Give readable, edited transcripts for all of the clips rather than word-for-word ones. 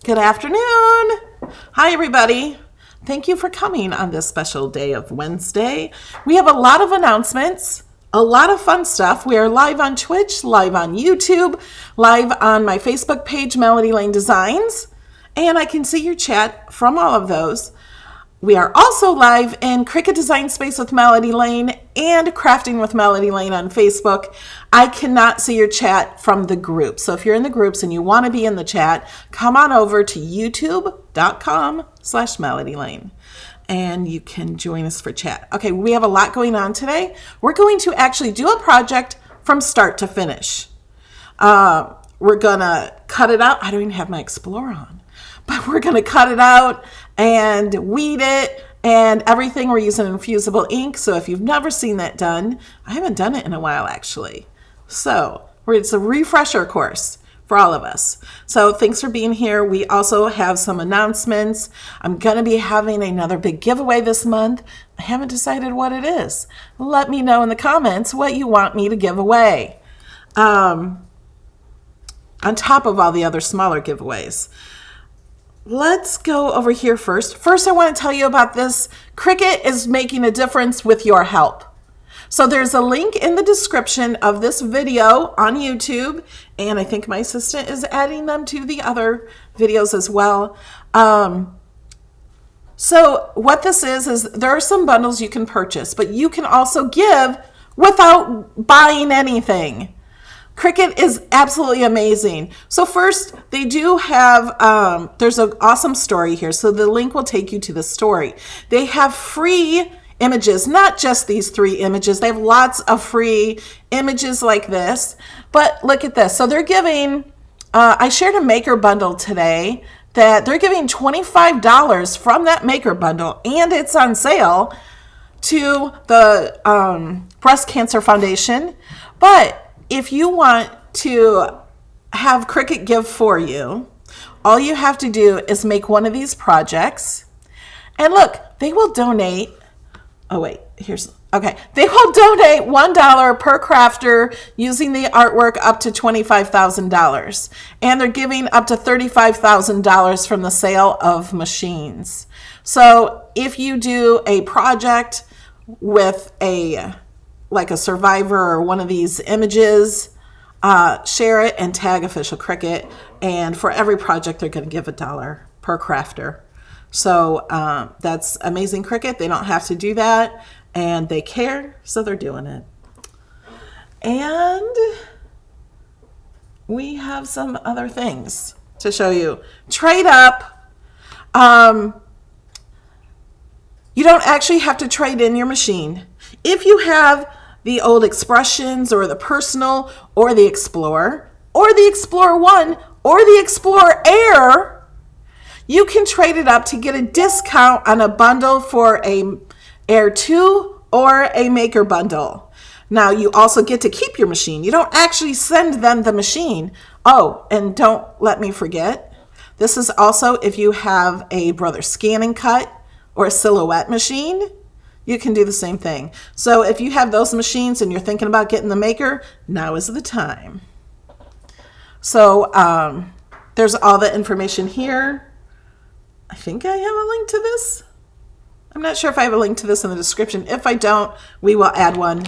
Good afternoon. Hi, everybody. Thank you for coming on this special day of Wednesday. We have a lot of announcements, a lot of fun stuff. We are live on Twitch, live on YouTube, live on my Facebook page, Melody Lane Designs, and I can see your chat from all of those. We are also live in Cricut Design Space with Melody Lane and Crafting with Melody Lane on Facebook. I cannot see your chat from the group. So if you're in the groups and you want to be in the chat, come on over to youtube.com/Melody Lane and you can join us for chat. Okay, we have a lot going on today. We're going to actually do a project from start to finish. We're going to cut it out. I don't even have my Explorer on. But we're going to cut it out and weed it and everything. We're using Infusible ink. So if you've never seen that done, I haven't done it in a while, actually. So it's a refresher course for all of us. So thanks for being here. We also have some announcements. I'm going to be having another big giveaway this month. I haven't decided what it is. Let me know in the comments what you want me to give away. On top of all the other smaller giveaways. Let's go over here first. First, I want to tell you about this. Cricut is making a difference with your help. So there's a link in the description of this video on YouTube, and I think my assistant is adding them to the other videos as well. So what this is there are some bundles you can purchase, but you can also give without buying anything. Cricut is absolutely amazing. So first, they do have, there's an awesome story here. So the link will take you to the story. They have free images, not just these 3 images. They have lots of free images like this. But look at this. So they're giving, I shared a maker bundle today that they're giving $25 from that maker bundle, and it's on sale to the Breast Cancer Foundation. But if you want to have Cricut give for you, all you have to do is make one of these projects. And look, they will donate. Oh, wait, they will donate $1 per crafter using the artwork up to $25,000. And they're giving up to $35,000 from the sale of machines. So if you do a project with like a survivor or one of these images, share it and tag Official Cricut. And for every project, they're going to give $1 per crafter. So that's amazing, Cricut. They don't have to do that, and they care, so they're doing it. And we have some other things to show you. Trade up. You don't actually have to trade in your machine. If you have the old Expressions or the Personal or the Explorer or the Explorer 1 or the Explorer Air, you can trade it up to get a discount on a bundle for a Air 2 or a Maker bundle. Now, you also get to keep your machine. You don't actually send them the machine. Oh, and don't let me forget, this is also if you have a Brother Scan and Cut or a Silhouette machine, you can do the same thing. So if you have those machines and you're thinking about getting the Maker, now is the time. So there's all the information here. I think I have a link to this. I'm not sure if I have a link to this in the description. If I don't, we will add one.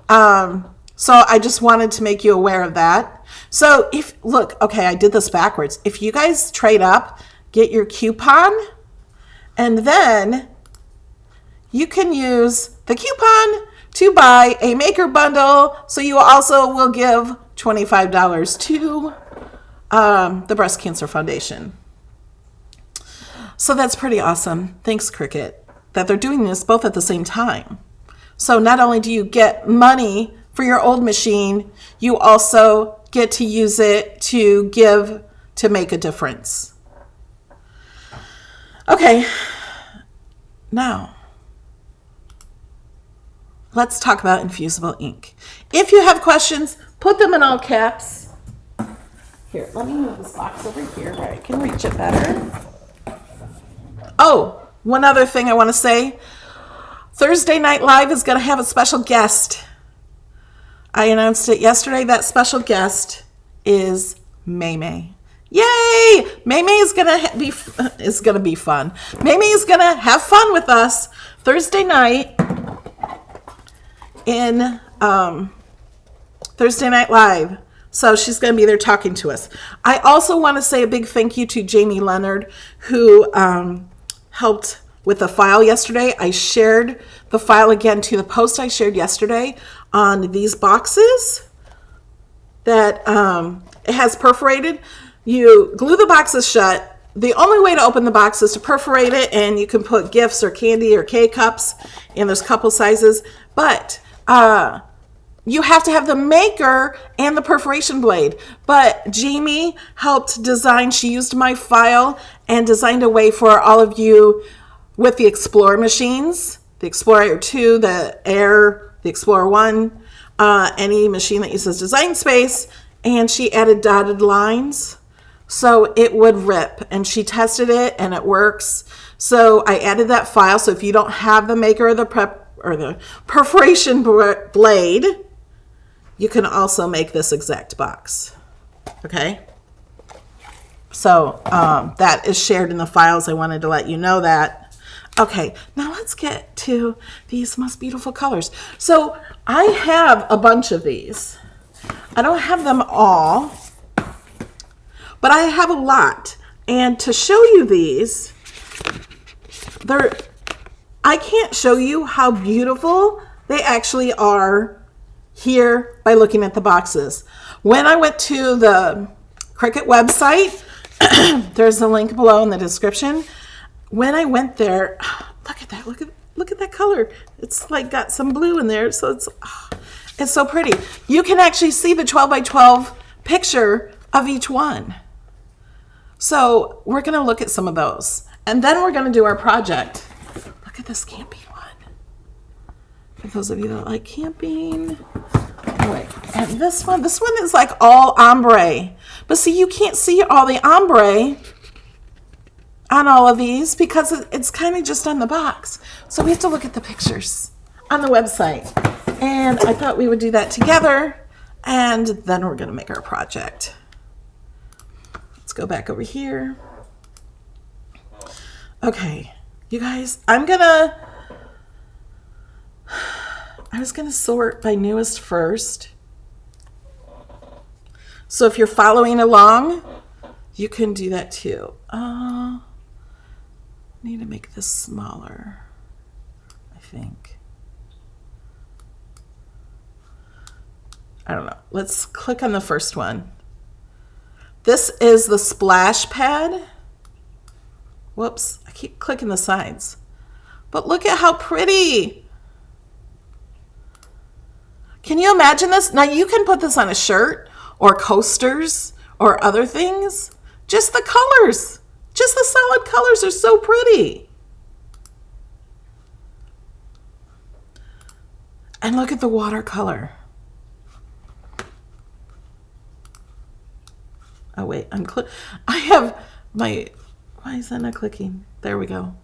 So I just wanted to make you aware of that. So I did this backwards. If you guys trade up, get your coupon, and then you can use the coupon to buy a Maker bundle. So you also will give $25 to the Breast Cancer Foundation. So that's pretty awesome. Thanks, Cricut, that they're doing this both at the same time. So not only do you get money for your old machine, you also get to use it to give to make a difference. Okay, now let's talk about Infusible ink. If you have questions, put them in all caps. Here, let me move this box over here where I can reach it better. Oh, one other thing I want to say. Thursday Night Live is going to have a special guest. I announced it yesterday. That special guest is May. Yay! Maymay is gonna be fun. Maymay is gonna have fun with us Thursday night in Thursday Night Live. So she's going to be there talking to us. I also want to say a big thank you to Jamie Leonard, who helped with the file yesterday. I shared the file again to the post I shared yesterday on these boxes that it has perforated. You glue the boxes shut. The only way to open the box is to perforate it, and you can put gifts or candy or K-cups, and there's a couple sizes. But you have to have the maker and the perforation blade. But Jamie helped design, she used my file and designed a way for all of you with the Explorer machines, the Explorer 2, the Air, the Explorer 1, any machine that uses design space. And she added dotted lines so it would rip. And she tested it and it works. So I added that file. So if you don't have the maker or the perforation blade, you can also make this exact box. Okay? So that is shared in the files. I wanted to let you know that. Okay, now let's get to these most beautiful colors. So I have a bunch of these. I don't have them all, but I have a lot. And to show you these, I can't show you how beautiful they actually are here by looking at the boxes. When I went to the Cricut website, there's a link below in the description. When I went there, look at that. Look at that color. It's like got some blue in there. So it's so pretty. You can actually see the 12 by 12 picture of each one. So we're going to look at some of those. And then we're going to do our project. Look at this camping one. For those of you that like camping. Anyway, and this one is like all ombre. But see, you can't see all the ombre on all of these because it's kind of just on the box. So we have to look at the pictures on the website. And I thought we would do that together. And then we're going to make our project. Let's go back over here. Okay, you guys, I was going to sort by newest first. So if you're following along, you can do that too. Need to make this smaller, I think. I don't know. Let's click on the first one. This is the splash pad. Whoops, I keep clicking the sides. But look at how pretty. Can you imagine this? Now you can put this on a shirt or coasters or other things. Just the colors. Just the solid colors are so pretty. And look at the watercolor. Oh wait, I have my, why is that not clicking? There we go.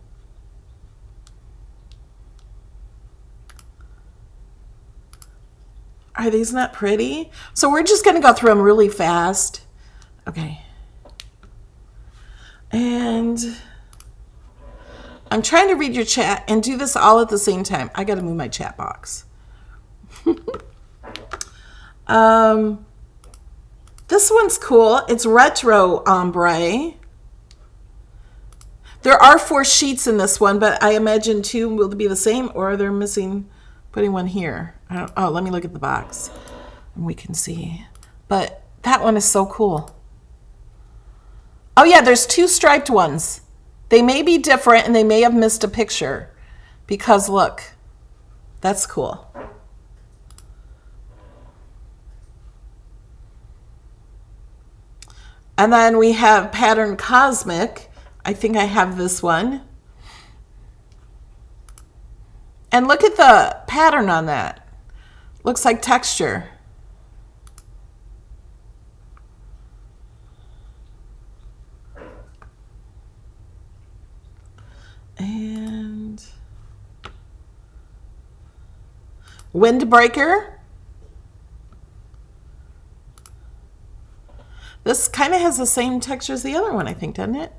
Are these not pretty? So we're just gonna go through them really fast. Okay. And I'm trying to read your chat and do this all at the same time. I gotta move my chat box. This one's cool. It's retro ombre. There are 4 sheets in this one, but I imagine 2 will be the same, or they're missing, putting one here. Oh, let me look at the box and we can see. But that one is so cool. Oh yeah, there's 2 striped ones. They may be different and they may have missed a picture because look, that's cool. And then we have Pattern Cosmic. I think I have this one. And look at the pattern on that. Looks like texture. And Windbreaker. This This kind of has the same texture as the other one, I think, doesn't it?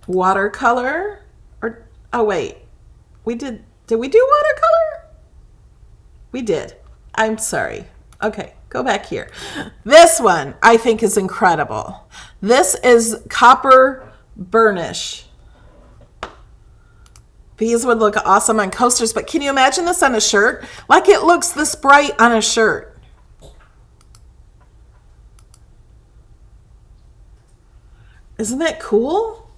Watercolor, or, oh wait, did we do watercolor? We did. I'm sorry. Okay, go back here. This one I think is incredible. This is Copper Burnish. These would look awesome on coasters, but can you imagine this on a shirt? Like, it looks this bright on a shirt. Isn't that cool?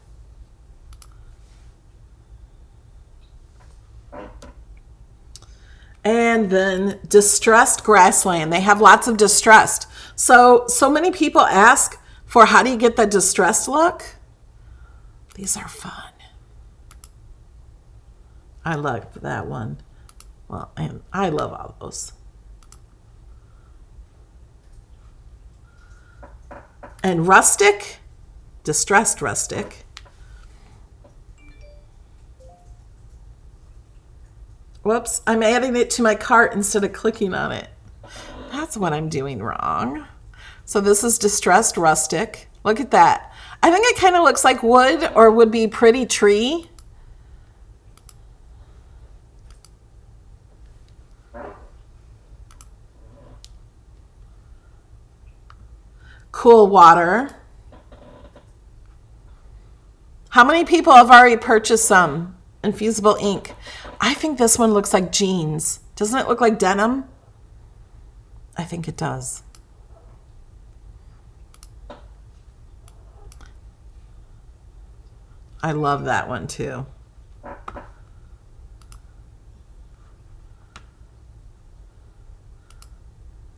And then Distressed Grassland. They have lots of distressed. So many people ask for how do you get the distressed look? These are fun. I love that one. Well, and I love all those. And Rustic, Distressed Rustic. Whoops, I'm adding it to my cart instead of clicking on it. That's what I'm doing wrong. So this is Distressed Rustic. Look at that. I think it kind of looks like wood or would be pretty tree. Cool water. How many people have already purchased some Infusible ink? I think this one looks like jeans. Doesn't it look like denim? I think it does. I love that one too.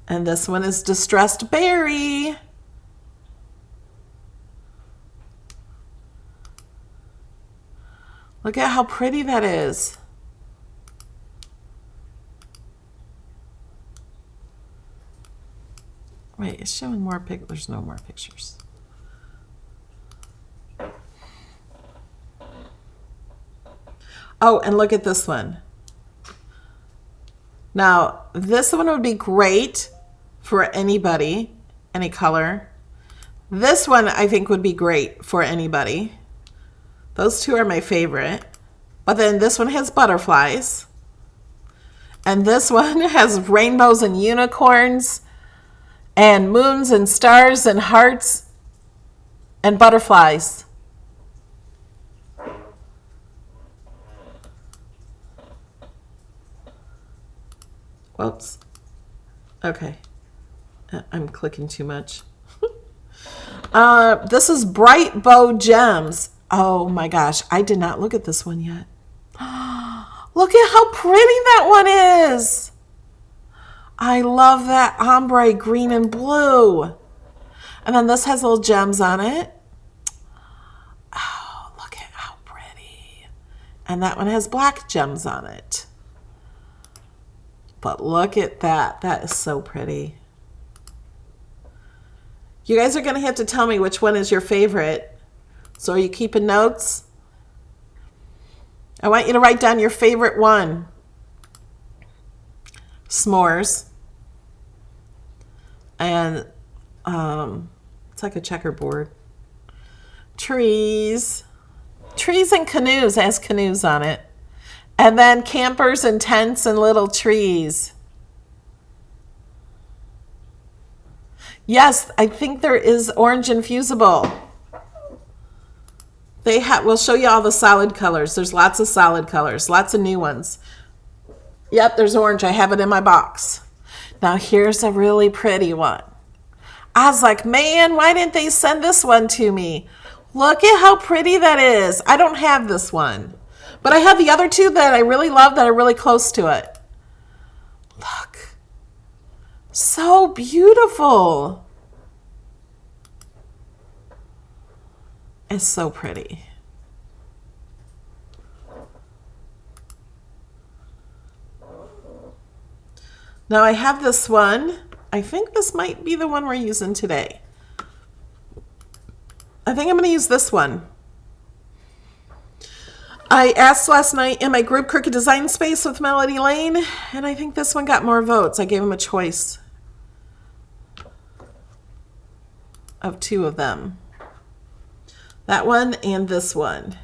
And this one is Distressed Berry. Look at how pretty that is. Wait, it's showing more pictures. There's no more pictures. Oh, and look at this one. Now, this one would be great for anybody, any color. This one I think would be great for anybody. Those two are my favorite. But then this one has butterflies. And this one has rainbows and unicorns and moons and stars and hearts and butterflies. Whoops. Okay. I'm clicking too much. This is Bright Bow Gems. Oh my gosh, I did not look at this one yet. Look at how pretty that one is. I love that ombre green and blue. And then this has little gems on it. Oh, look at how pretty. And that one has black gems on it. But look at that. That is so pretty. You guys are going to have to tell me which one is your favorite. So are you keeping notes? I want you to write down your favorite one. S'mores. And it's like a checkerboard. Trees. Trees and canoes. It has canoes on it. And then campers and tents and little trees. Yes, I think there is orange infusible. We'll show you all the solid colors. There's lots of solid colors, lots of new ones. Yep, there's orange. I have it in my box. Now here's a really pretty one. I was like, man, why didn't they send this one to me? Look at how pretty that is. I don't have this one, but I have the other two that I really love that are really close to it. Look. So beautiful. It's so pretty. Now I have this one. I think this might be the one we're using today. I think I'm going to use this one. I asked last night in my group Crooked Design Space with Melody Lane, and I think this one got more votes. I gave him a choice of two of them. That one and this one.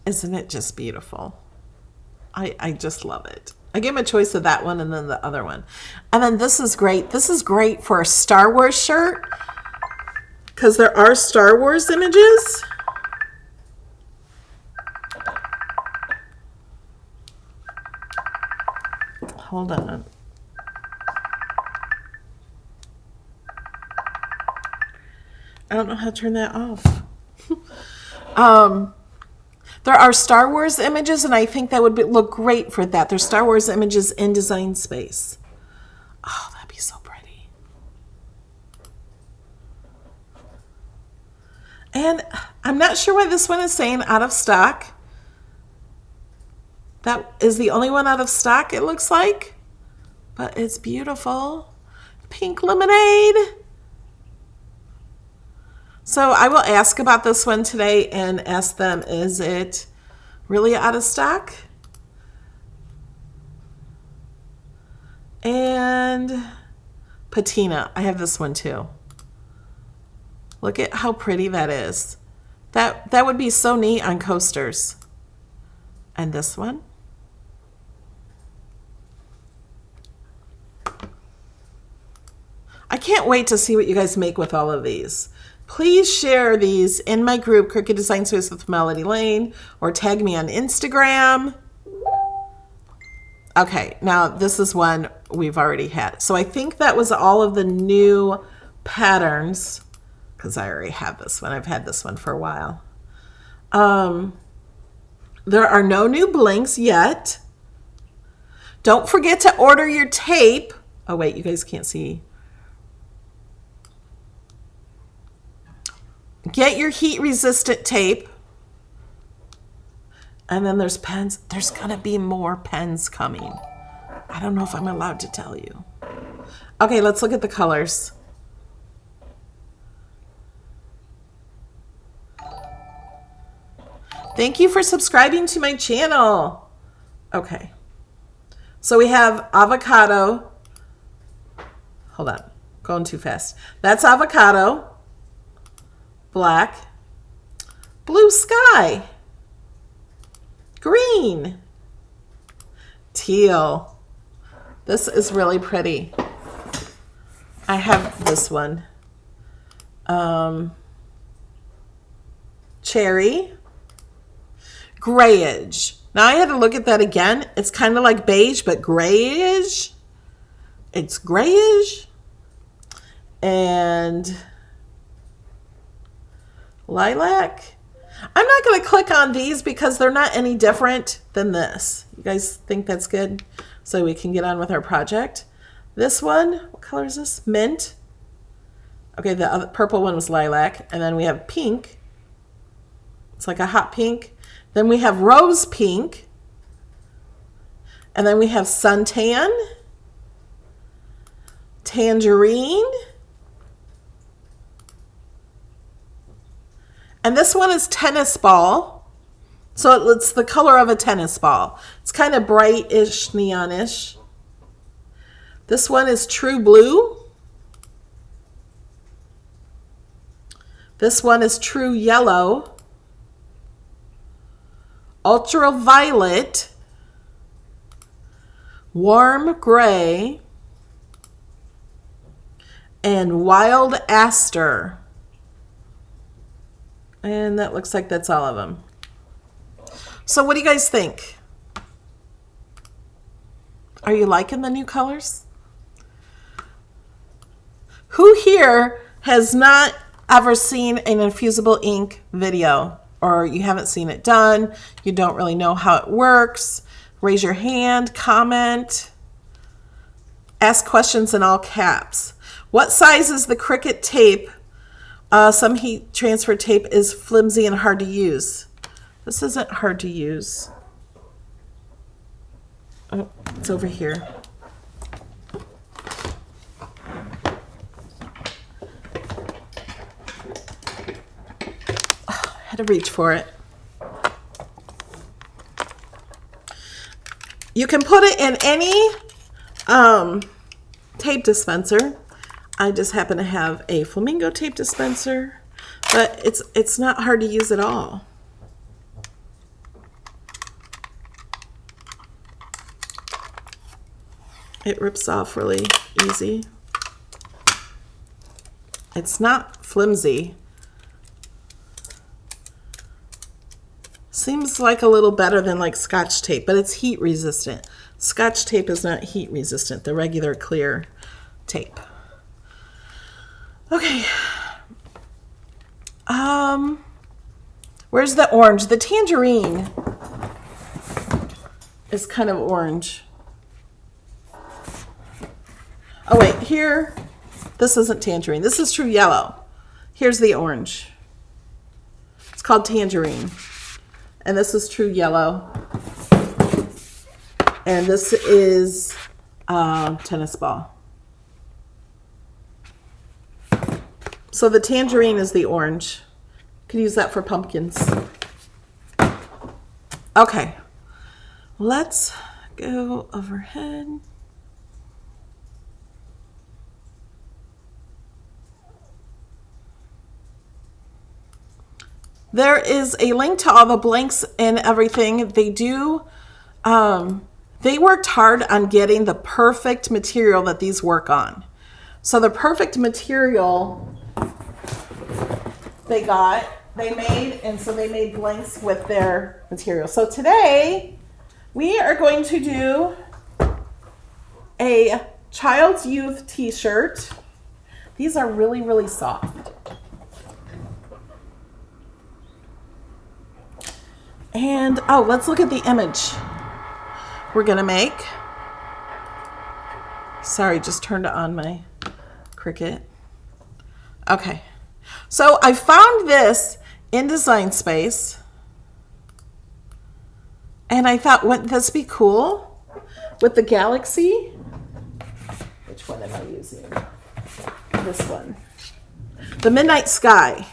Isn't it just beautiful? I just love it. I gave him a choice of that one and then the other one. And then this is great. This is great for a Star Wars shirt because there are Star Wars images. Hold on. I don't know how to turn that off. There are Star Wars images, and I think that would look great for that. There's Star Wars images in Design Space. Oh, that'd be so pretty. And I'm not sure why this one is saying out of stock. That is the only one out of stock, it looks like. But it's beautiful. Pink lemonade. So I will ask about this one today and ask them, is it really out of stock? And patina. I have this one too. Look at how pretty that is. That would be so neat on coasters. And this one. I can't wait to see what you guys make with all of these. Please share these in my group, Crooked Design Space with Melody Lane, or tag me on Instagram. Okay, now this is one we've already had. So I think that was all of the new patterns, because I already have this one. I've had this one for a while. There are no new blinks yet. Don't forget to order your tape. Oh, wait, you guys can't see. Get your heat-resistant tape. And then there's pens. There's going to be more pens coming. I don't know if I'm allowed to tell you. Okay, let's look at the colors. Thank you for subscribing to my channel. Okay. So we have avocado. Hold on. Going too fast. That's avocado. Black, blue sky, green, teal. This is really pretty. I have this one. Cherry, grayish. Now I had to look at that again. It's kind of like beige, but grayish. It's grayish. And lilac. I'm not going to click on these because they're not any different than this. You guys think that's good? So we can get on with our project. This one, what color is this? Mint. Okay, the other purple one was lilac. And then we have pink. It's like a hot pink. Then we have rose pink. And then we have suntan. Tangerine. And this one is tennis ball. So it's the color of a tennis ball. It's kind of brightish, neonish. This one is true blue. This one is true yellow. Ultraviolet. Warm gray. And wild aster. And that looks like that's all of them. So what do you guys think? Are you liking the new colors? Who here has not ever seen an Infusible ink video? Or you haven't seen it done? You don't really know how it works? Raise your hand, comment. Ask questions in all caps. What size is the Cricut tape? Some heat transfer tape is flimsy and hard to use. This isn't hard to use. Oh, it's over here. to reach for it. You can put it in any tape dispenser. I just happen to have a flamingo tape dispenser, but it's not hard to use at all. It rips off really easy. It's not flimsy. Seems like a little better than like Scotch tape, but it's heat resistant. Scotch tape is not heat resistant, the regular clear tape. Okay. Where's the orange? The tangerine is kind of orange. Oh wait, here, this isn't tangerine. This is true yellow. Here's the orange. It's called tangerine. And this is true yellow. And this is tennis ball. So the tangerine is the orange. Could use that for pumpkins. Okay, let's go overhead. There is a link to all the blanks and everything. They worked hard on getting the perfect material that these work on. So the perfect material they made, and so they made blanks with their material. So today we are going to do a child's youth t-shirt. These are really, really soft. And, oh, let's look at the image we're going to make. Sorry, just turned on my Cricut. Okay. So I found this in Design Space. And I thought, wouldn't this be cool with the galaxy? Which one am I using? This one. The Midnight Sky.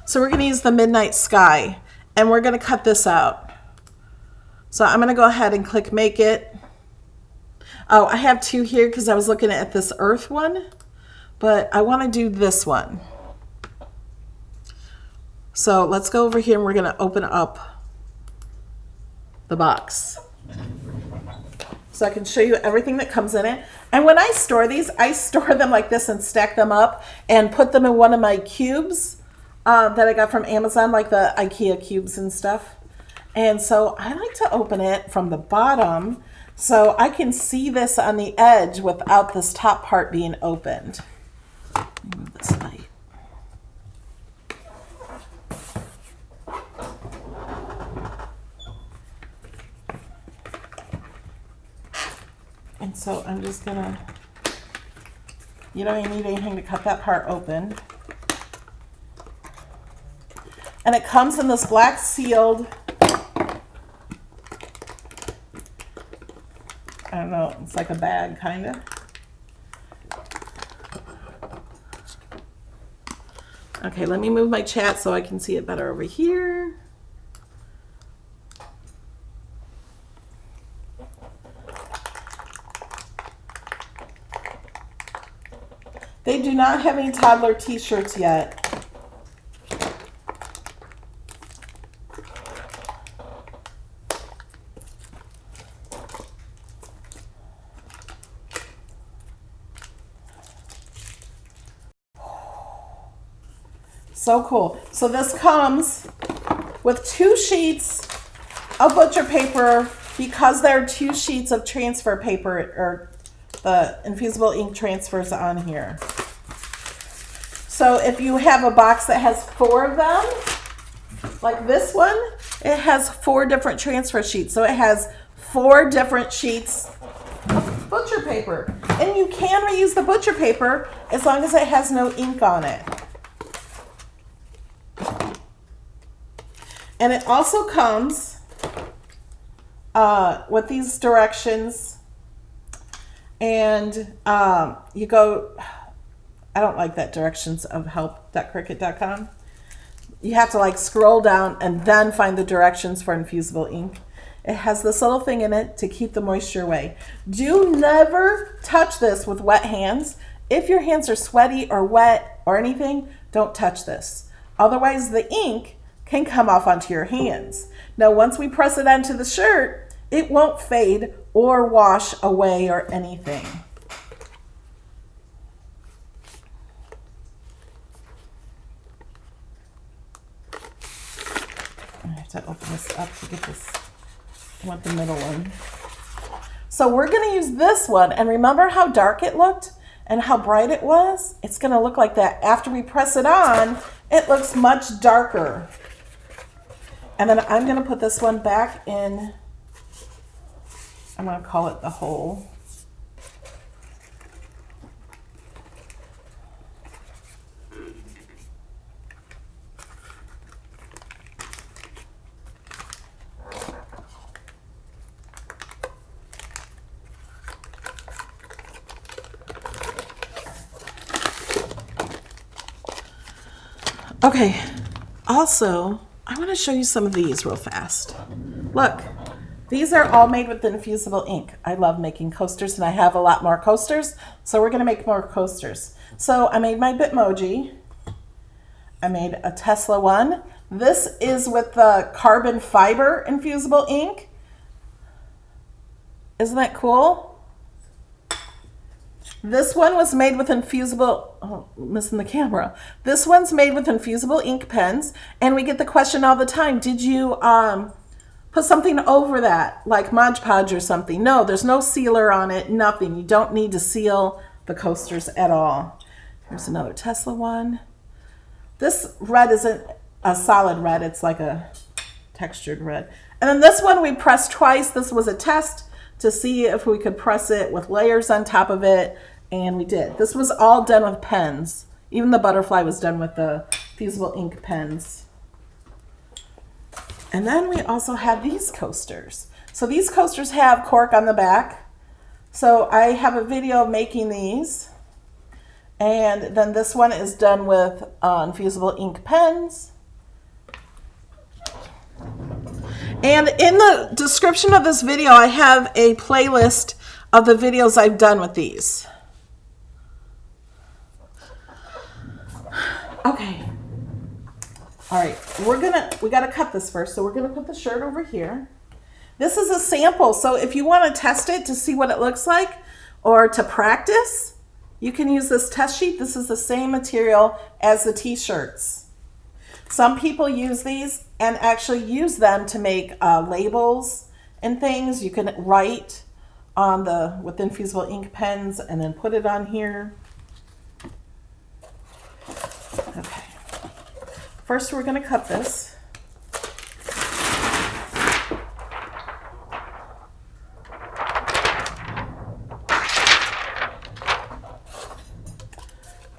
So we're going to use the Midnight Sky. And we're going to cut this out. So I'm going to go ahead and click Make It. Oh, I have two here because I was looking at this Earth one. But I want to do this one. So let's go over here and we're going to open up the box. So I can show you everything that comes in it. And when I store these, I store them like this and stack them up and put them in one of my cubes. That I got from Amazon, like the IKEA cubes and stuff. And so I like to open it from the bottom so I can see this on the edge without this top part being opened. Let me move this light. And so I'm just gonna, you don't even need anything to cut that part open. And it comes in this black sealed, I don't know, it's like a bag, kind of. Okay, let me move my chat so I can see it better over here. They do not have any toddler t-shirts yet. So cool. So this comes with 2 sheets of butcher paper because there are 2 sheets of transfer paper, or the Infusible ink transfers on here. So if you have a box that has 4 of them, like this one, it has 4 different transfer sheets. So it has 4 different sheets of butcher paper. And you can reuse the butcher paper as long as it has no ink on it. And it also comes with these directions. And you go, I don't like that directions of help.cricut.com. You have to like scroll down and then find the directions for infusible ink. It has this little thing in it to keep the moisture away. Do never touch this with wet hands. If your hands are sweaty or wet or anything, don't touch this. Otherwise, the ink can come off onto your hands. Now, once we press it onto the shirt, it won't fade or wash away or anything. I have to open this up to get this. I want the middle one. So we're going to use this one. And remember how dark it looked and how bright it was? It's going to look like that. After we press it on, it looks much darker. And then I'm going to put this one back in, I'm going to call it the hole. Okay, also, I want to show you some of these real fast. Look, these are all made with infusible ink. I love making coasters, and I have a lot more coasters, so we're going to make more coasters. So I made my Bitmoji. I made a Tesla one. This is with the carbon fiber infusible ink. Isn't that cool? This one was made with infusible, oh, missing the camera. This one's made with infusible ink pens, and we get the question all the time, did you put something over that, like Mod Podge or something? No, there's no sealer on it, nothing. You don't need to seal the coasters at all. Here's another Tesla one. This red isn't a solid red, it's like a textured red. And then this one we pressed twice. This was a test to see if we could press it with layers on top of it. And we did. This was all done with pens. Even the butterfly was done with the fusible ink pens. And then we also have these coasters. So these coasters have cork on the back. So I have a video of making these. And then this one is done with infusible ink pens. And in the description of this video, I have a playlist of the videos I've done with these. Okay. All right, we gotta cut this first. So we're gonna put the shirt over here. This is a sample. So if you want to test it to see what it looks like or to practice, you can use this test sheet. This is the same material as the t-shirts. Some people use these and actually use them to make labels and things. You can write on with infusible ink pens and then put it on here. Okay. First, we're going to cut this.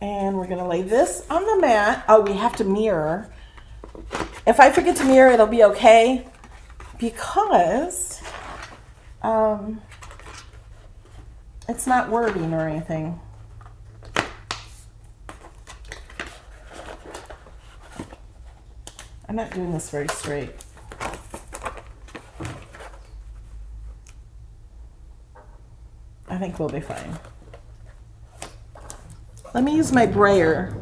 And we're going to lay this on the mat. Oh, we have to mirror. If I forget to mirror, it'll be okay because it's not wording or anything. I'm not doing this very straight. I think we'll be fine. Let me use my brayer.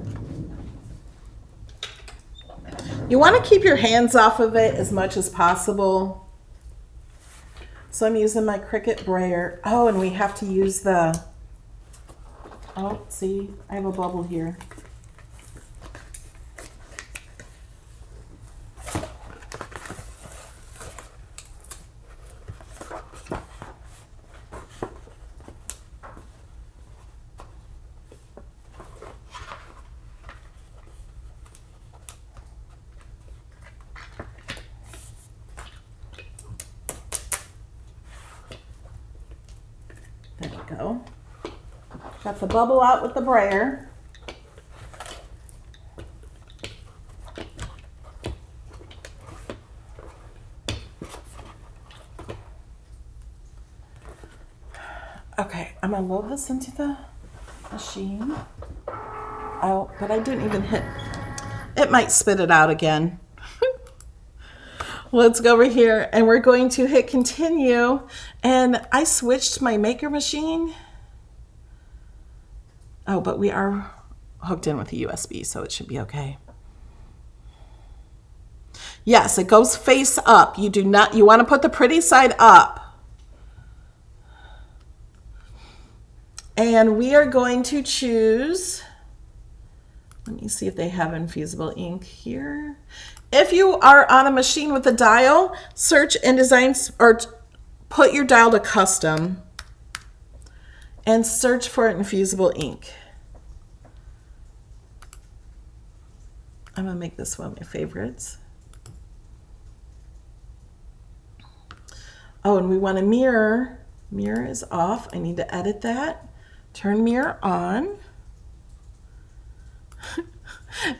You want to keep your hands off of it as much as possible. So I'm using my Cricut brayer. Oh, and we have to use the, oh, see, I have a bubble here. There we go. Got the bubble out with the brayer. Okay, I'm gonna load this into the machine. Oh, but I didn't even hit. It might spit it out again. Let's go over here and we're going to hit continue. And I switched my maker machine. Oh, but we are hooked in with a USB, so it should be okay. Yes, it goes face up. You want to put the pretty side up. And we are going to choose, let me see if they have Infusible ink here. If you are on a machine with a dial, search InDesign or put your dial to custom and search for Infusible ink. I'm gonna make this one of my favorites. Oh, and we want to mirror. Mirror is off. I need to edit that. Turn mirror on.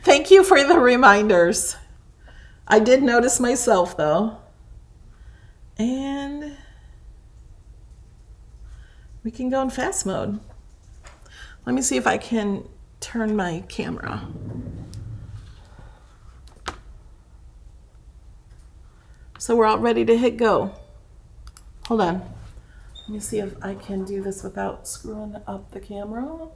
Thank you for the reminders. I did notice myself though. And we can go in fast mode. Let me see if I can turn my camera. So we're all ready to hit go. Hold on. Let me see if I can do this without screwing up the camera.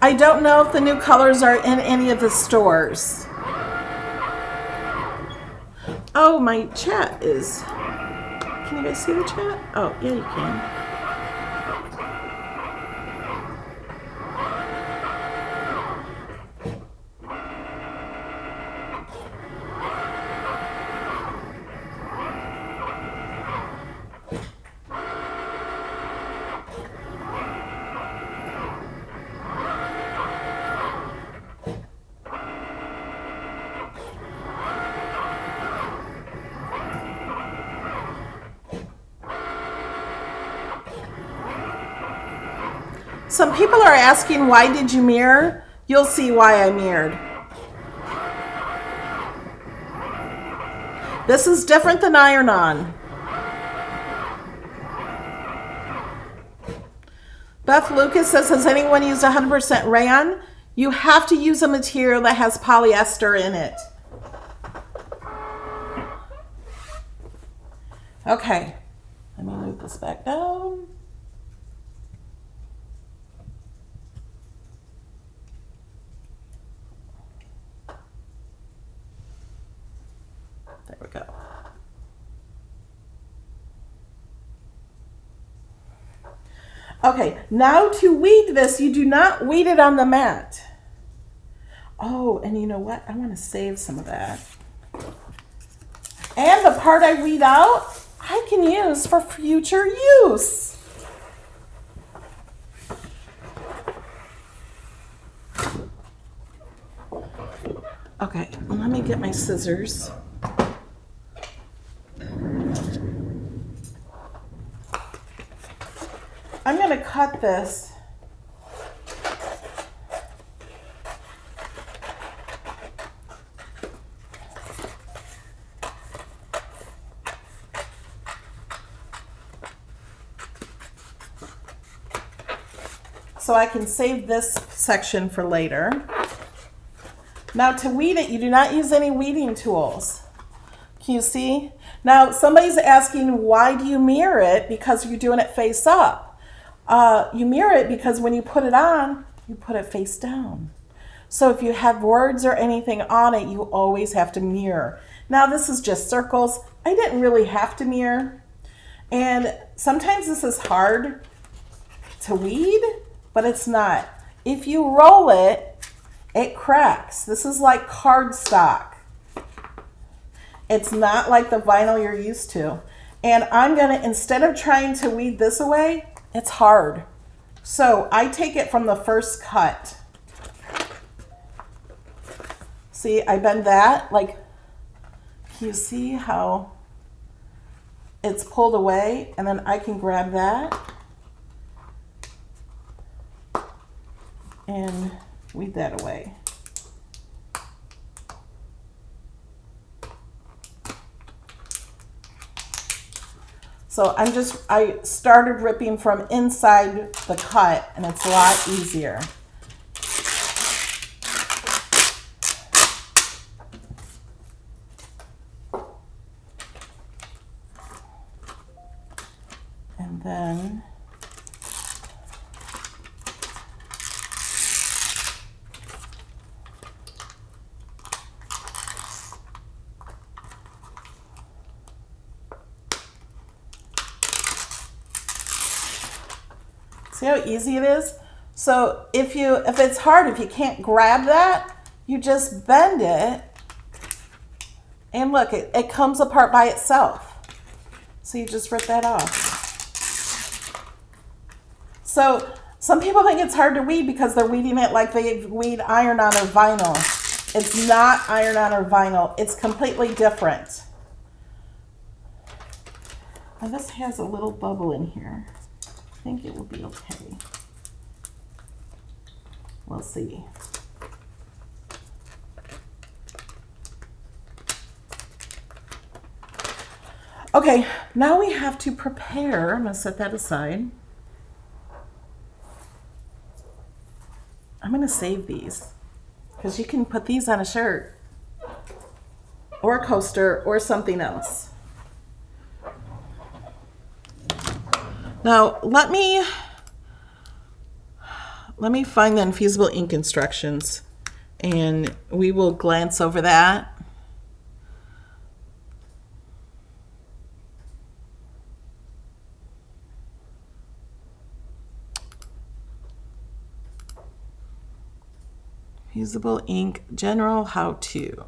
I don't know if the new colors are in any of the stores. Oh, my chat is. Can you guys see the chat? Oh, yeah, you can. Some people are asking, why did you mirror? You'll see why I mirrored. This is different than iron-on. Beth Lucas says, has anyone used 100% rayon? You have to use a material that has polyester in it. Okay, let me move this back down. There we go. Okay, now to weed this, you do not weed it on the mat. Oh, and you know what? I want to save some of that. And the part I weed out, I can use for future use. Okay, let me get my scissors. I'm going to cut this. So I can save this section for later. Now to weed it, you do not use any weeding tools. Can you see? Now somebody's asking, why do you mirror it? Because you're doing it face up. You mirror it because when you put it on, you put it face down. So if you have words or anything on it, you always have to mirror. Now this is just circles. I didn't really have to mirror. And sometimes this is hard to weed, but it's not. If you roll it, it cracks. This is like cardstock. It's not like the vinyl you're used to. And I'm gonna, instead of trying to weed this away, it's hard. So I take it from the first cut. See, I bend that, like, can you see how it's pulled away, and then I can grab that and weed that away. So I started ripping from inside the cut, and it's a lot easier. And then see how easy it is? So if it's hard, if you can't grab that, you just bend it, and look, it comes apart by itself. So you just rip that off. So some people think it's hard to weed because they're weeding it like they weed iron-on or vinyl. It's not iron-on or vinyl. It's completely different. Now this has a little bubble in here. I think it will be okay. We'll see. Okay, now we have to prepare. I'm going to set that aside. I'm going to save these because you can put these on a shirt or a coaster or something else. Now, let me find the Infusible ink instructions, and we will glance over that. Infusible ink general how-to.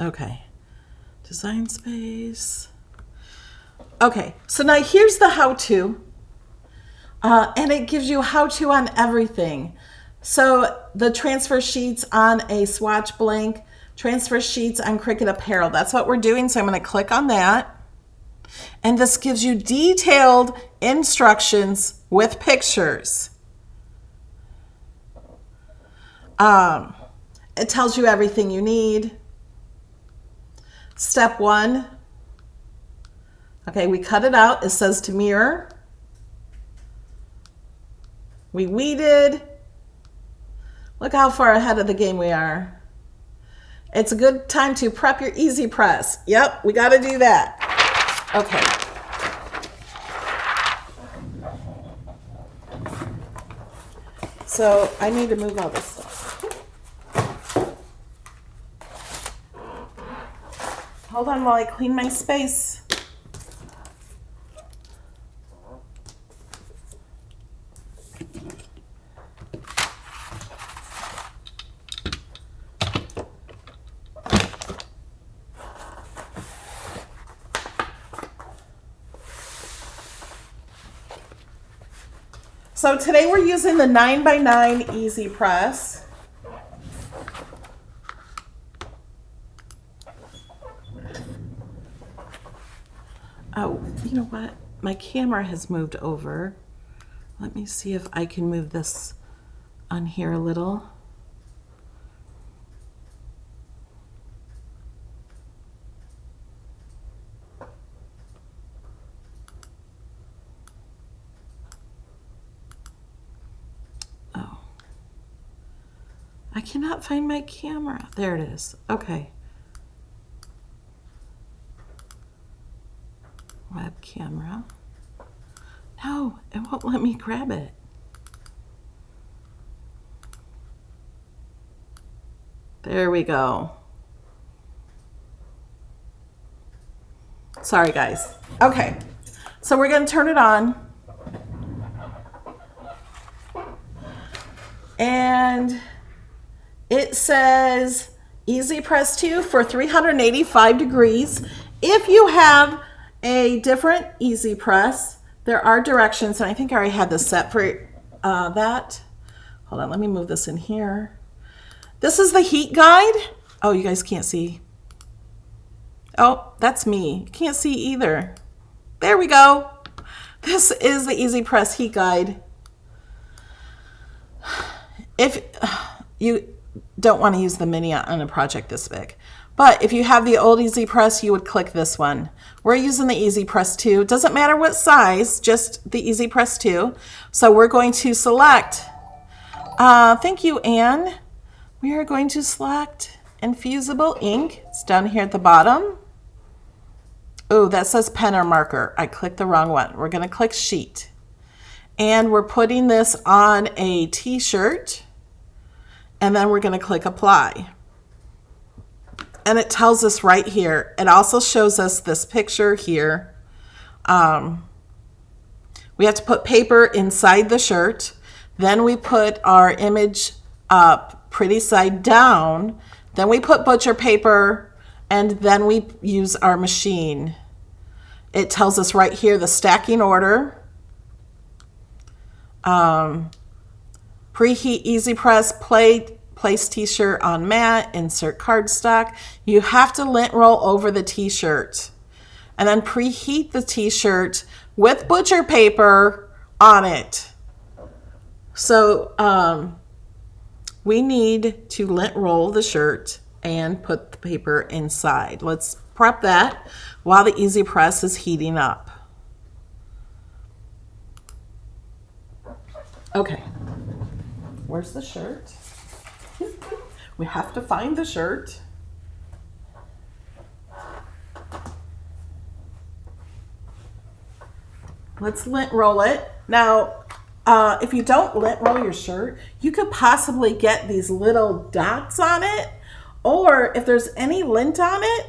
Okay, design space. Okay, so now here's the how-to, and it gives you how-to on everything. So the transfer sheets on a swatch blank, transfer sheets on Cricut apparel. That's what we're doing, so I'm going to click on that. And this gives you detailed instructions with pictures. It tells you everything you need. Step 1. Okay, we cut it out. It says to mirror. We weeded. Look how far ahead of the game we are. It's a good time to prep your easy press. Yep, we got to do that. Okay. So I need to move all this stuff. Hold on while I clean my space. So today we're using the 9x9 Easy Press. Oh, you know what? My camera has moved over. Let me see if I can move this on here a little. Oh. I cannot find my camera. There it is. Okay. Web camera. No, it won't let me grab it. There we go. Sorry, guys. Okay, so we're going to turn it on. And it says Easy Press 2 for 385 degrees. If you have a different Easy Press, there are directions, and I think I already had this set for that. Hold on, let me move this in here. This is the heat guide. Oh, you guys can't see. Oh, that's me. Can't see either. There we go. This is the Easy Press Heat Guide. If you don't want to use the mini on a project this big, but if you have the old Easy Press, you would click this one. We're using the Easy Press 2. It doesn't matter what size, just the Easy Press 2. So we're going to select, thank you, Anne. We are going to select Infusible ink. It's down here at the bottom. Oh, that says pen or marker. I clicked the wrong one. We're going to click sheet. And we're putting this on a t-shirt. And then we're going to click apply. And it tells us right here. It also shows us this picture here. We have to put paper inside the shirt. Then we put our image up pretty side down. Then we put butcher paper. And then we use our machine. It tells us right here the stacking order. Preheat Easy Press, place t-shirt on mat, insert cardstock. You have to lint roll over the t-shirt. And then preheat the t-shirt with butcher paper on it. So we need to lint roll the shirt and put the paper inside. Let's prep that while the Easy Press is heating up. Okay, where's the shirt? We have to find the shirt. Let's lint roll it. Now, if you don't lint roll your shirt, you could possibly get these little dots on it. Or if there's any lint on it,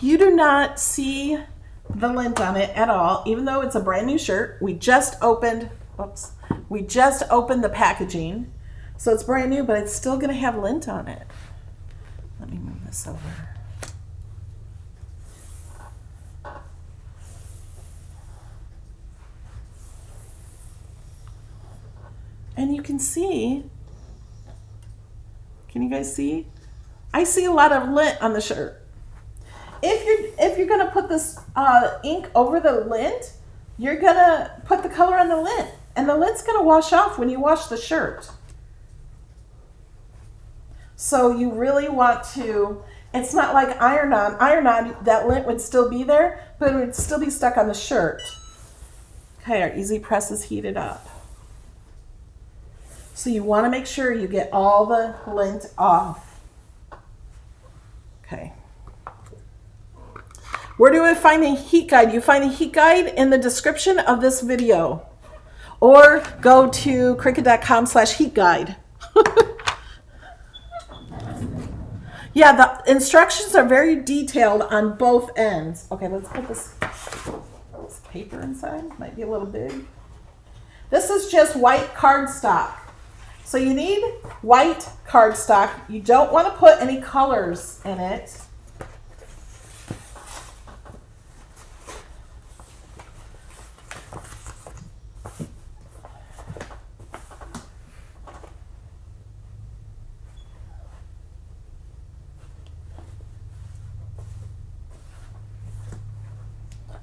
you do not see the lint on it at all, even though it's a brand new shirt. We just opened the packaging. So it's brand new, but it's still gonna have lint on it. Let me move this over. And you can see, can you guys see? I see a lot of lint on the shirt. If you're gonna put this ink over the lint, you're gonna put the color on the lint, and the lint's gonna wash off when you wash the shirt. So you really want to, it's not like iron-on, that lint would still be there, but it would still be stuck on the shirt. Okay, our Easy Press is heated up. So you want to make sure you get all the lint off. Okay. Where do I find a heat guide? You find a heat guide in the description of this video, or go to Cricut.com/heat guide. Yeah, the instructions are very detailed on both ends. Okay, let's put this paper inside. Might be a little big. This is just white cardstock. So you need white cardstock. You don't want to put any colors in it.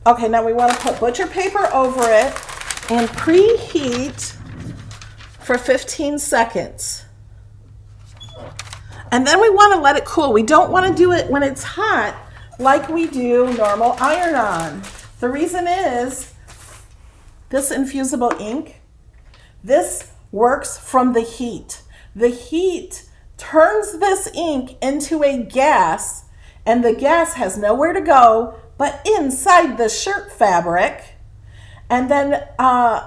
Okay, now we want to put butcher paper over it and preheat for 15 seconds. And then we want to let it cool. We don't want to do it when it's hot like we do normal iron-on. The reason is this infusible ink, this works from the heat. The heat turns this ink into a gas, and the gas has nowhere to go but inside the shirt fabric. And then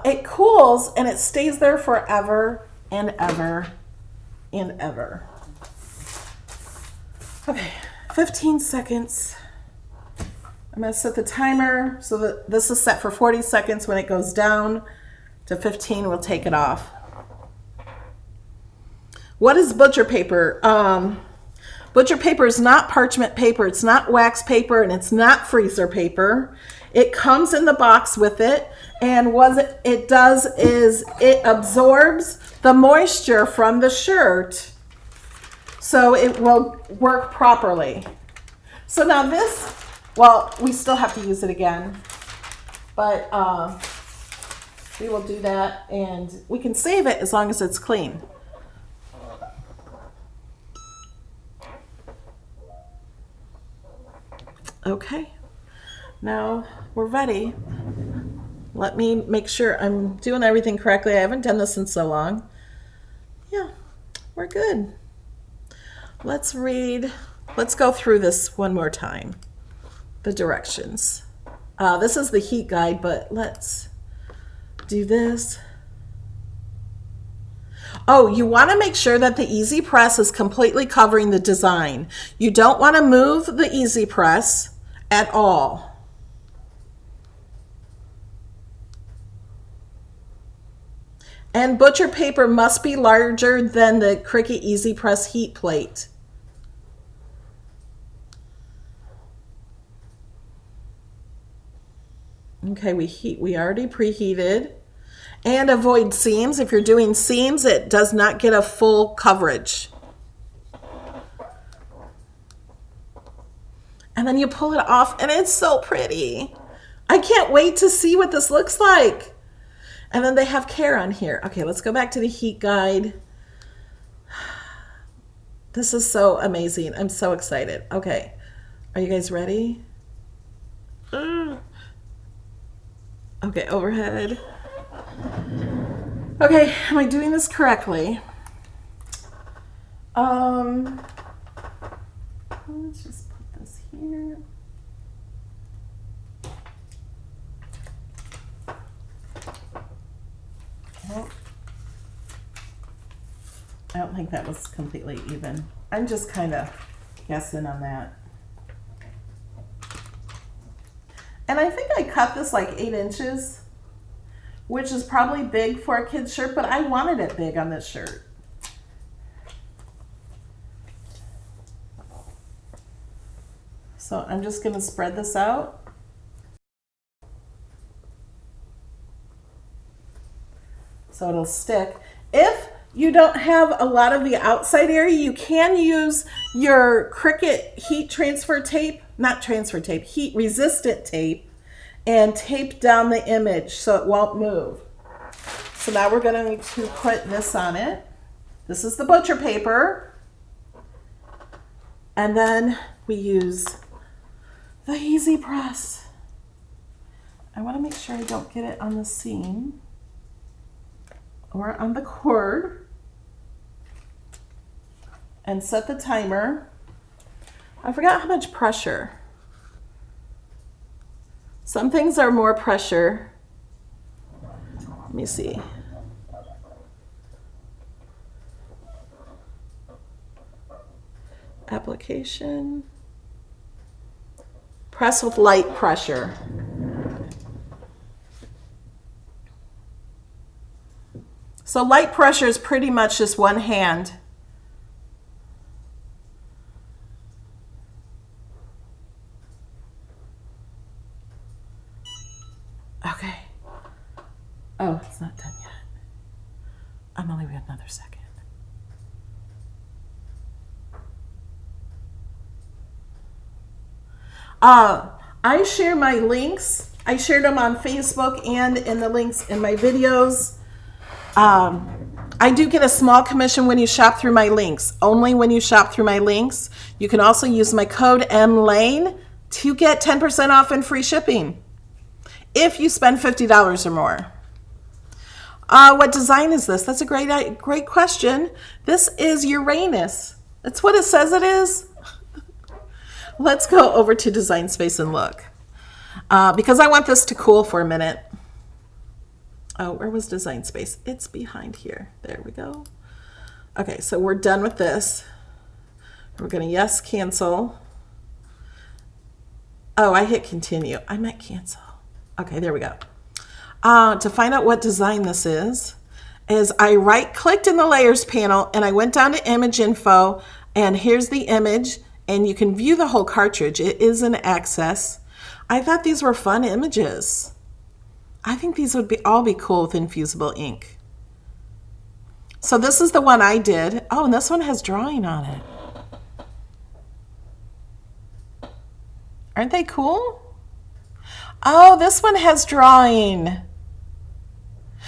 it cools and it stays there forever and ever and ever. Okay, 15 seconds. I'm gonna set the timer so that this is set for 40 seconds. When it goes down to 15, we'll take it off. What is butcher paper? Butcher paper is not parchment paper, it's not wax paper, and it's not freezer paper. It comes in the box with it, and what it does is it absorbs the moisture from the shirt so it will work properly. So now this, well, we still have to use it again, but we will do that, and we can save it as long as it's clean. Okay, now we're ready. Let me make sure I'm doing everything correctly. I haven't done this in so long. Yeah, we're good. Let's go through this one more time. The directions. This is the heat guide, but let's do this. Oh, you want to make sure that the easy press is completely covering the design. You don't want to move the easy press at all. And butcher paper must be larger than the Cricut Easy Press heat plate. Okay, we already preheated. And avoid seams. If you're doing seams, it does not get a full coverage. And then you pull it off, and it's so pretty. I can't wait to see what this looks like. And then they have care on here. Okay, let's go back to the heat guide. This is so amazing. I'm so excited. Okay, are you guys ready? Okay, overhead. Okay, am I doing this correctly? Let's just put this here. Oh, I don't think that was completely even. I'm just kind of guessing on that. And I think I cut this like 8 inches, which is probably big for a kid's shirt, but I wanted it big on this shirt. So I'm just going to spread this out. So it'll stick. If you don't have a lot of the outside area, you can use your Cricut heat transfer tape, not transfer tape, heat resistant tape, and tape down the image so it won't move. So now we're going to put this on it. This is the butcher paper. And then we use the Easy Press. I want to make sure I don't get it on the seam or on the cord. And set the timer. I forgot how much pressure. Some things are more pressure. Let me see. Application. Press with light pressure. So light pressure is pretty much just one hand. Okay. Oh, it's not done yet. I'm gonna leave it another second. I share my links. I shared them on Facebook and in the links in my videos. I do get a small commission when you shop through my links. Only when you shop through my links. You can also use my code MLANE to get 10% off and free shipping if you spend $50 or more. What design is this? That's a great question. This is Uranus. That's what it says it is. Let's go over to Design Space and look. Because I want this to cool for a minute. Oh, where was Design Space? It's behind here. There we go. Okay, so we're done with this. We're going to yes, cancel. Oh, I hit continue. I meant cancel. Okay, there we go. To find out what design this is I right-clicked in the Layers panel, and I went down to Image Info, and here's the image, and you can view the whole cartridge. It is an Access. I thought these were fun images. I think these would all be cool with Infusible ink. So this is the one I did. Oh, and this one has drawing on it. Aren't they cool? Oh, this one has drawing.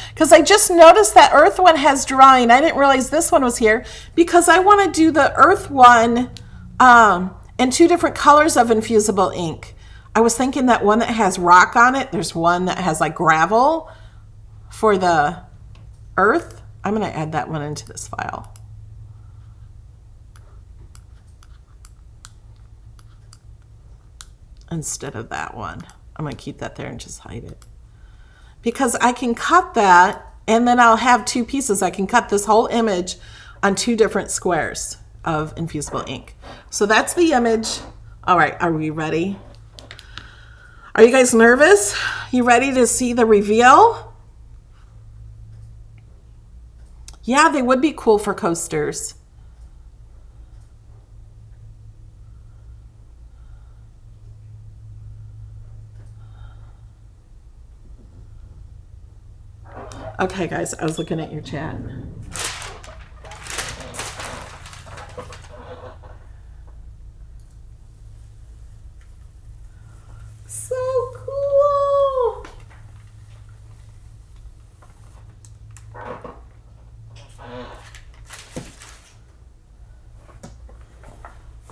Because I just noticed that earth one has drawing. I didn't realize this one was here because I want to do the earth one in 2 different colors of infusible ink. I was thinking that one that has rock on it, there's one that has like gravel for the earth. I'm going to add that one into this file. Instead of that one. I'm going to keep that there and just hide it. Because I can cut that and then I'll have 2 pieces. I can cut this whole image on 2 different squares of infusible ink. So that's the image. All right, are we ready? Are you guys nervous? You ready to see the reveal? Yeah, they would be cool for coasters. Okay, guys, I was looking at your chat. So cool.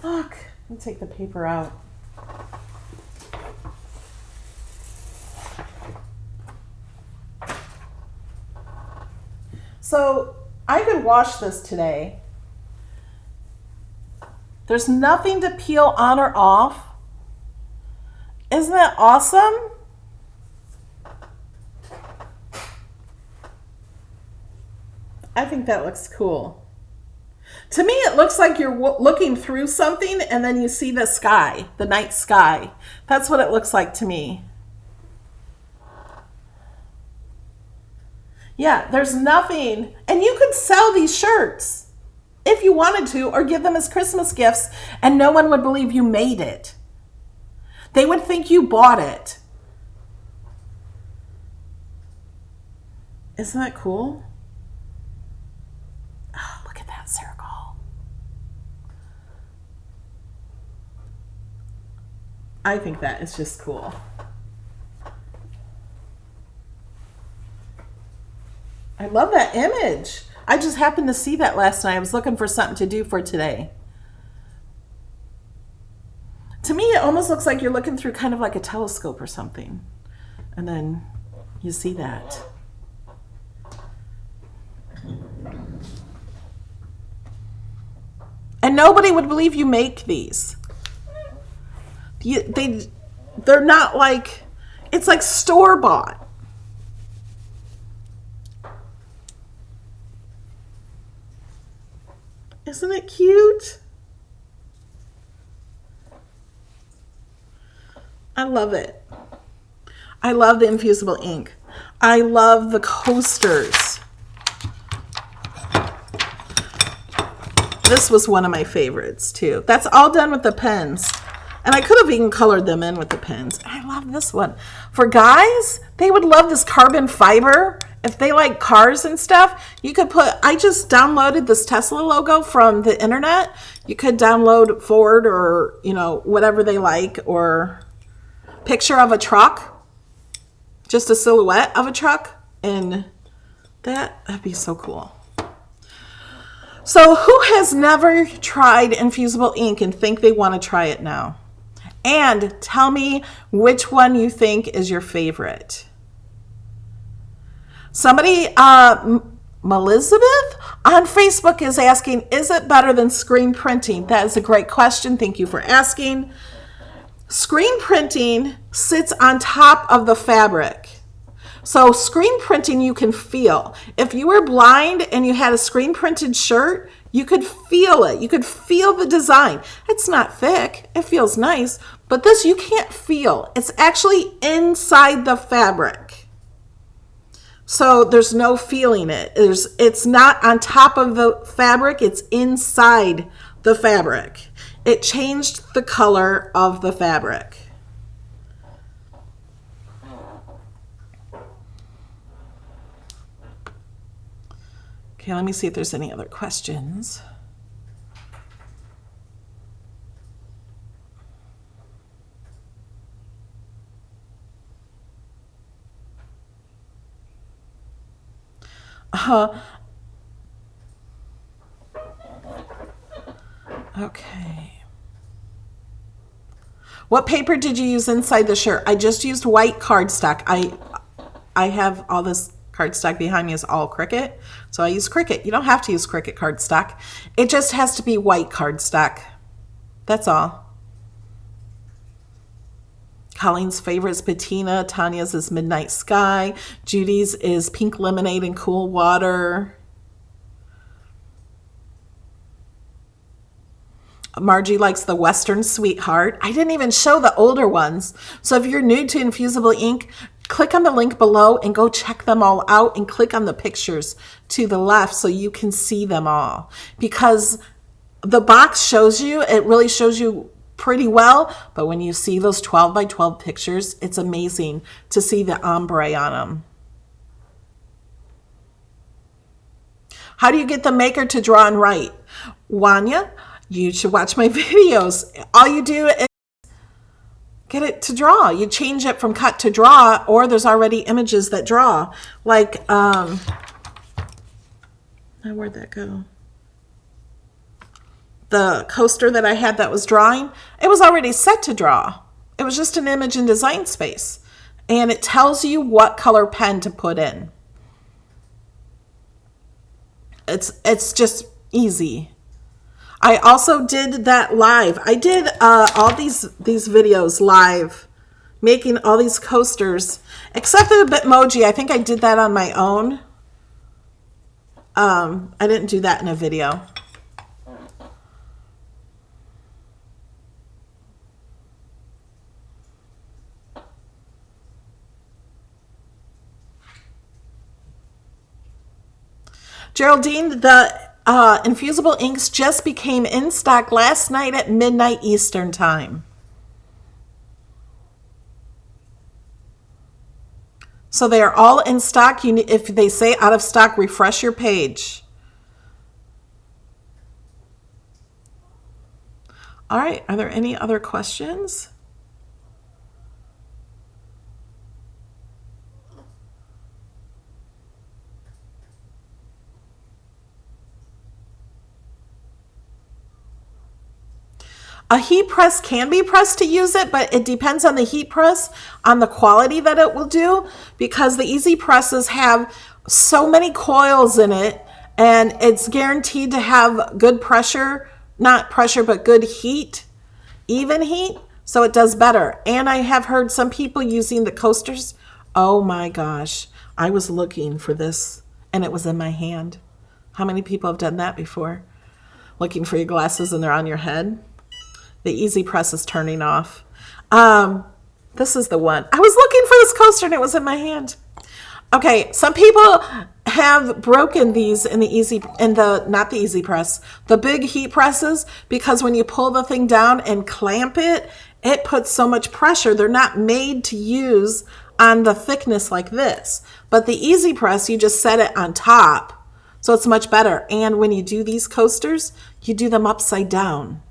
Look, let me take the paper out. So I could wash this today. There's nothing to peel on or off. Isn't that awesome? I think that looks cool. To me, it looks like you're looking through something and then you see the sky, the night sky. That's what it looks like to me. Yeah, there's nothing. And you could sell these shirts if you wanted to, or give them as Christmas gifts, and no one would believe you made it. They would think you bought it. Isn't that cool? Oh, look at that circle. I think that is just cool. I love that image. I just happened to see that last night. I was looking for something to do for today. To me, it almost looks like you're looking through kind of like a telescope or something. And then you see that. And nobody would believe you make these. They're not like, it's like store-bought. Isn't it cute? I love it. I love the infusible ink. I love the coasters. This was one of my favorites too. That's all done with the pens. And I could have even colored them in with the pens. I love this one. For guys, they would love this carbon fiber. If they like cars and stuff, you could put, I just downloaded this Tesla logo from the internet. You could download Ford or, you know, whatever they like, or picture of a truck, just a silhouette of a truck. And that'd be so cool. So who has never tried infusible ink and think they want to try it now? And tell me which one you think is your favorite. Somebody, Melizabeth on Facebook is asking, is it better than screen printing? That is a great question. Thank you for asking. Screen printing sits on top of the fabric. So screen printing you can feel. If you were blind and you had a screen printed shirt, you could feel it. You could feel the design. It's not thick. It feels nice. But this you can't feel. It's actually inside the fabric. So there's no feeling it. It's not on top of the fabric. It's inside the fabric. It changed the color of the fabric. Okay, let me see if there's any other questions. Okay. What paper did you use inside the shirt? I just used white cardstock. I have all this cardstock behind me is all Cricut, so I use Cricut. You don't have to use Cricut cardstock. It just has to be white cardstock. That's all. Colleen's favorite is patina. Tanya's is midnight sky. Judy's is pink lemonade and cool water. Margie likes the Western Sweetheart. I didn't even show the older ones. So if you're new to Infusible ink, click on the link below and go check them all out and click on the pictures to the left so you can see them all. Because the box shows you, it really shows you pretty well, but when you see those 12 by 12 pictures, it's amazing to see the ombre on them. How do you get the maker to draw and write? Wanya, you should watch my videos. All you do is get it to draw. You change it from cut to draw, or there's already images that draw. Like, now where'd that go? The coaster that I had that was drawing, it was already set to draw. It was just an image in Design Space. And it tells you what color pen to put in. It's just easy. I also did that live. I did all these videos live, making all these coasters, except for the Bitmoji. I think I did that on my own. I didn't do that in a video. Geraldine, the Infusible inks just became in stock last night at midnight Eastern time. So they are all in stock. If they say out of stock, refresh your page. All right, are there any other questions? A heat press can be pressed to use it, but it depends on the heat press, on the quality that it will do, because the easy presses have so many coils in it, and it's guaranteed to have good pressure, not pressure, but good heat, even heat, so it does better. And I have heard some people using the coasters. Oh my gosh, I was looking for this, and it was in my hand. How many people have done that before? Looking for your glasses and they're on your head? The easy press is turning off. This is the one. I was looking for this coaster and it was in my hand. Okay, some people have broken these in not the easy press, the big heat presses, because when you pull the thing down and clamp it, it puts so much pressure. They're not made to use on the thickness like this. But the easy press, you just set it on top, so it's much better. And when you do these coasters, you do them upside down.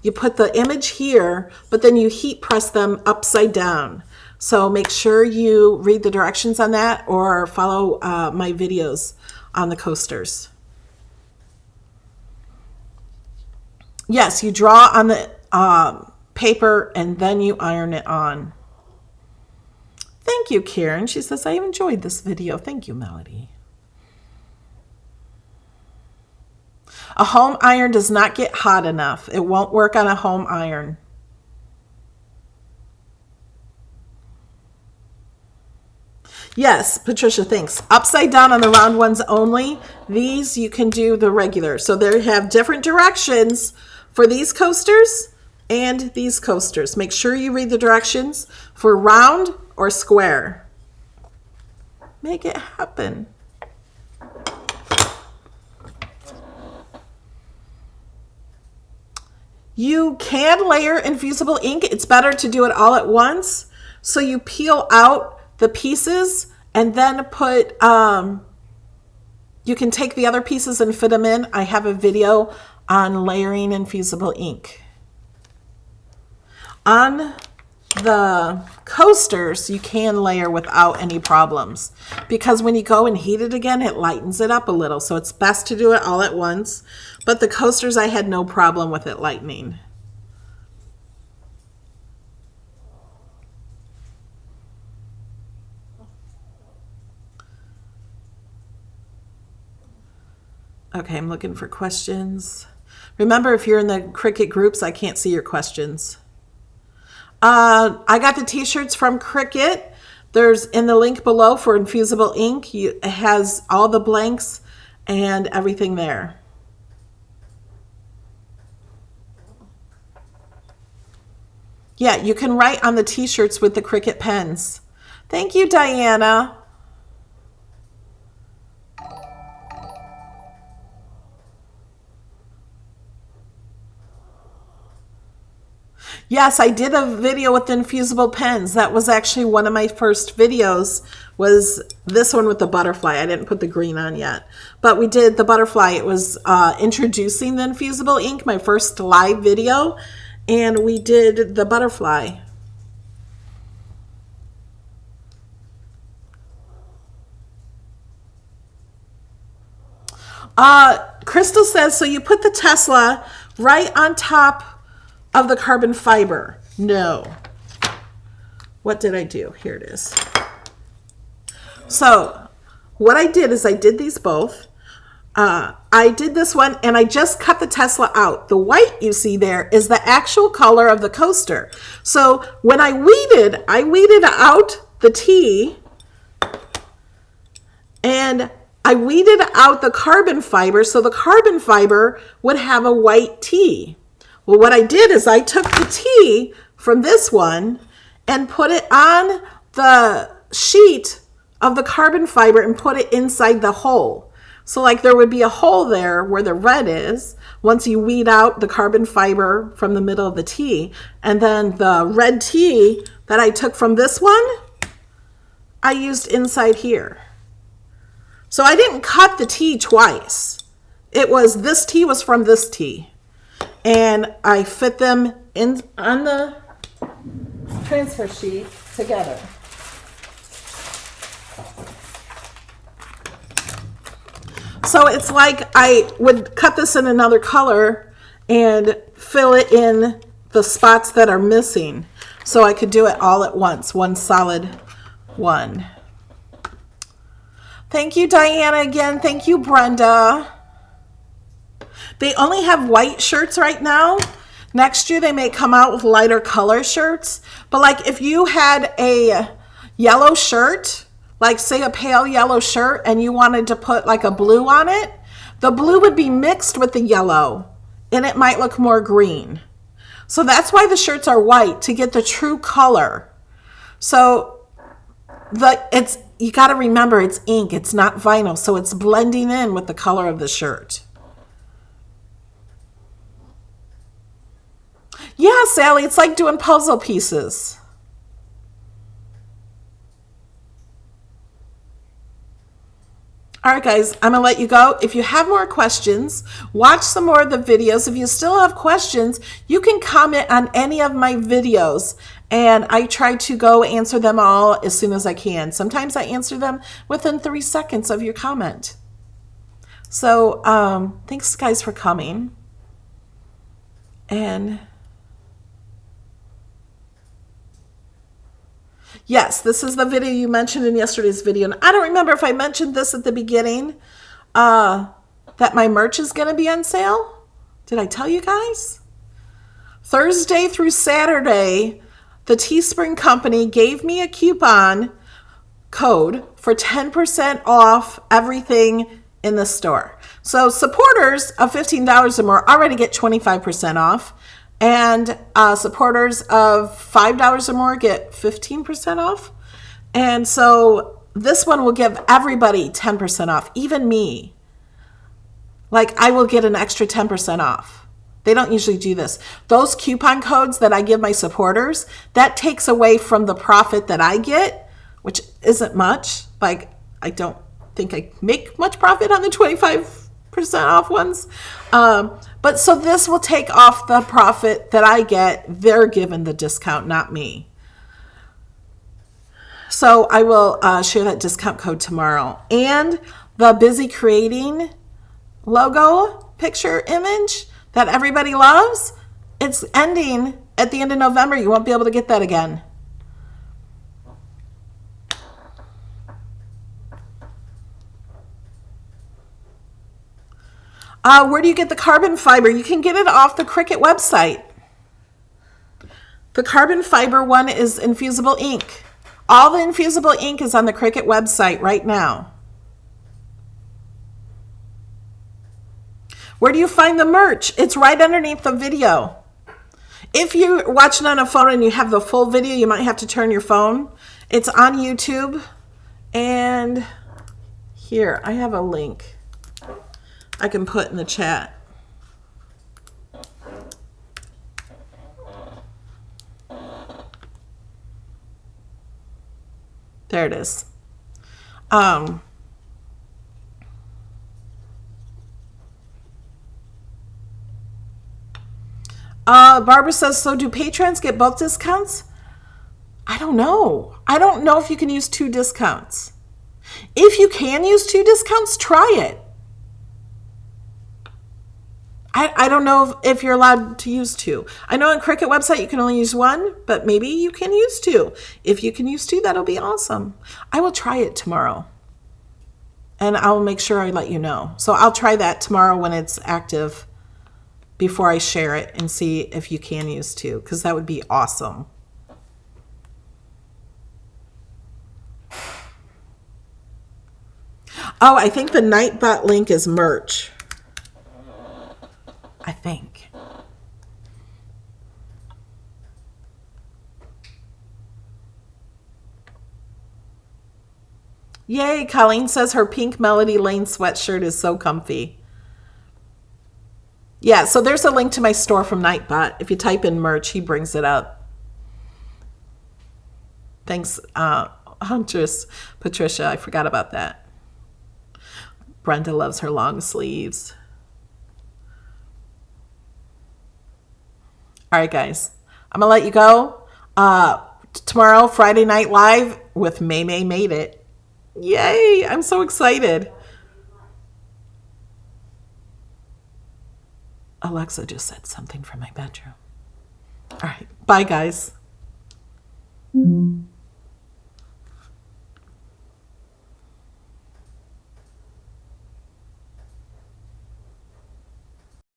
You put the image here, but then you heat press them upside down. So make sure you read the directions on that or follow my videos on the coasters. Yes, you draw on the paper and then you iron it on. Thank you, Karen. She says, I enjoyed this video. Thank you, Melody. A home iron does not get hot enough. It won't work on a home iron. Yes, Patricia, thanks. Upside down on the round ones only. These you can do the regular. So they have different directions for these coasters and these coasters. Make sure you read the directions for round or square. Make it happen. You can layer Infusible ink. It's better to do it all at once. So you peel out the pieces and then put, you can take the other pieces and fit them in. I have a video on layering Infusible ink. On the coasters, you can layer without any problems, because when you go and heat it again, it lightens it up a little. So it's best to do it all at once. But the coasters, I had no problem with it lightening. Okay, I'm looking for questions. Remember, if you're in the Cricut groups, I can't see your questions. I got the t-shirts from Cricut. There's in the link below for Infusible ink. It has all the blanks and everything there. Yeah, you can write on the t-shirts with the Cricut pens. Thank you, Diana. Yes, I did a video with the Infusible pens. That was actually one of my first videos, was this one with the butterfly. I didn't put the green on yet, but we did the butterfly. It was introducing the Infusible ink, my first live video, and we did the butterfly. Crystal says, so you put the Tesla right on top of the carbon fiber. No. What did I do? Here it is. So what I did is I did these both. I did this one and I just cut the Tesla out. The white you see there is the actual color of the coaster. So when I weeded out the tea and I weeded out the carbon fiber, so the carbon fiber would have a white tea. Well, what I did is I took the tea from this one and put it on the sheet of the carbon fiber and put it inside the hole. So like there would be a hole there where the red is once you weed out the carbon fiber from the middle of the tea. And then the red tea that I took from this one, I used inside here. So I didn't cut the tea twice. It was, this tea was from this tea. And I fit them in on the transfer sheet together. So it's like I would cut this in another color and fill it in the spots that are missing. So I could do it all at once, one solid one. Thank you, Diana, again. Thank you, Brenda. They only have white shirts right now. Next year, they may come out with lighter color shirts. But like if you had a yellow shirt, like say a pale yellow shirt, and you wanted to put like a blue on it, the blue would be mixed with the yellow and it might look more green. So that's why the shirts are white, to get the true color. So you got to remember it's ink, it's not vinyl, so it's blending in with the color of the shirt. Yeah, Sally, it's like doing puzzle pieces. All right, guys, I'm going to let you go. If you have more questions, watch some more of the videos. If you still have questions, you can comment on any of my videos, and I try to go answer them all as soon as I can. Sometimes I answer them within 3 seconds of your comment. So thanks, guys, for coming. And yes, this is the video you mentioned in yesterday's video. And I don't remember if I mentioned this at the beginning, that my merch is going to be on sale. Did I tell you guys? Thursday through Saturday, the Teespring Company gave me a coupon code for 10% off everything in the store. So supporters of $15 or more already get 25% off. And supporters of $5 or more get 15% off. And so this one will give everybody 10% off, even me. Like I will get an extra 10% off. They don't usually do this. Those coupon codes that I give my supporters, that takes away from the profit that I get, which isn't much. Like I don't think I make much profit on the 25% off ones. But so this will take off the profit that I get. They're given the discount, not me. So I will share that discount code tomorrow. And the Busy Creating logo picture image that everybody loves, it's ending at the end of November. You won't be able to get that again. Where do you get the carbon fiber? You can get it off the Cricut website. The carbon fiber one is Infusible ink. All the Infusible ink is on the Cricut website right now. Where do you find the merch? It's right underneath the video. If you're watching on a phone and you have the full video, you might have to turn your phone. It's on YouTube. And here, I have a link I can put in the chat. There it is. Barbara says, so do patrons get both discounts? I don't know. I don't know if you can use 2 discounts. If you can use 2 discounts, try it. I don't know if you're allowed to use 2. I know on Cricut website you can only use 1, but maybe you can use 2. If you can use 2, that'll be awesome. I will try it tomorrow. And I'll make sure I let you know. So I'll try that tomorrow when it's active before I share it and see if you can use 2, because that would be awesome. Oh, I think the Nightbot link is merch. I think. Yay, Colleen says her pink Melody Lane sweatshirt is so comfy. Yeah, so there's a link to my store from Nightbot. If you type in merch, he brings it up. Thanks, Huntress Patricia. I forgot about that. Brenda loves her long sleeves. All right, guys. I'm going to let you go. Tomorrow, Friday Night Live with May Made It. Yay! I'm so excited. Alexa just said something from my bedroom. All right. Bye, guys.